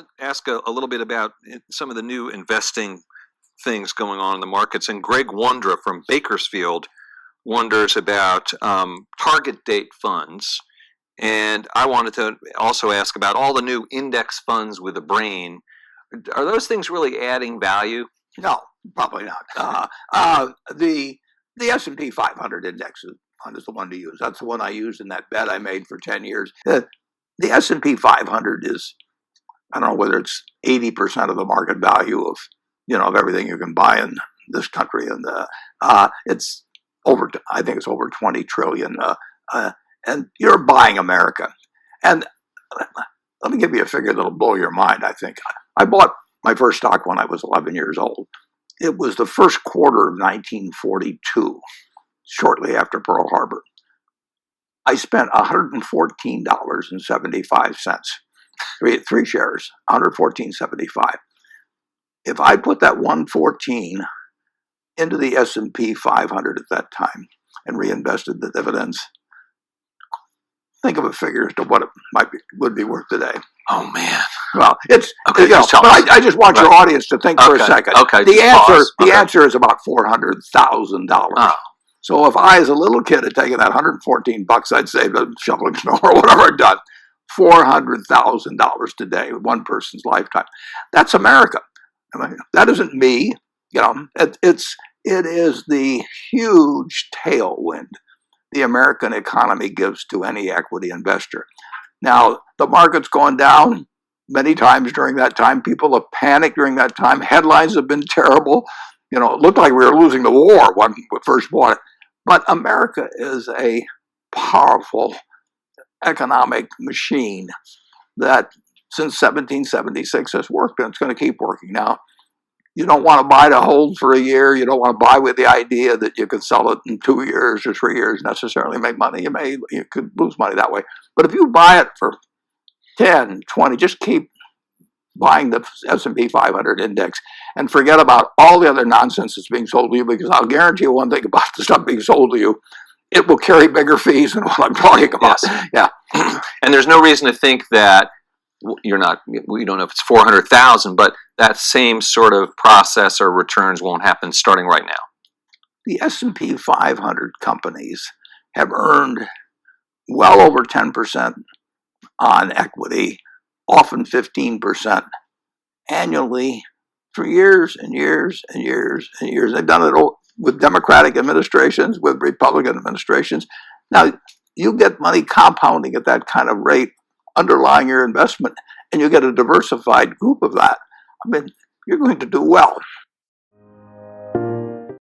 want to ask a little bit about some of the new investing things going on in the markets. And Greg Wondra from Bakersfield wonders about target date funds. And I wanted to also ask about all the new index funds with a brain. Are those things really adding value? No, probably not. The S&P 500 index fund is the one to use. That's the one I used in that bet I made for 10 years. The S&P 500 is, I don't know whether it's 80% of the market value of everything you can buy in this country, and it's over. I think it's over 20 trillion. And you're buying America. And let me give you a figure that'll blow your mind. I think I bought my first stock when I was 11 years old. It was the first quarter of 1942, shortly after Pearl Harbor. I spent $114.75. Three shares, $114.75. If I put that 114 into the S&P 500 at that time and reinvested the dividends, think of a figure as to what it would be worth today. Oh man! Well, it's okay. But I just want your audience to think for a second. Okay. The answer is about $400,000. So if I, as a little kid, had taken that $114 I'd saved shoveling snow or whatever I'd done, $400,000 today, one person's lifetime. That's America. That isn't me. It is the huge tailwind the American economy gives to any equity investor. Now, the market's gone down many times during that time. People have panicked during that time. Headlines have been terrible. It looked like we were losing the war when we first bought it. But America is a powerful economic machine that since 1776 has worked, and it's going to keep working. Now, you don't want to buy to hold for a year. You don't want to buy with the idea that you could sell it in 2 years or 3 years, necessarily make money. You could lose money that way. But if you buy it for 10, 20, just keep buying the S&P 500 index and forget about all the other nonsense that's being sold to you, because I'll guarantee you one thing about the stuff being sold to you: it will carry bigger fees than what I'm talking about. Yes. Yeah. And there's no reason to think that we don't know if it's 400,000, but that same sort of process or returns won't happen starting right now. The S&P 500 companies have earned well over 10% on equity, often 15% annually for years and years and years and years. They've done it with Democratic administrations, with Republican administrations. Now, you get money compounding at that kind of rate underlying your investment, and you get a diversified group of that. You're going to do well.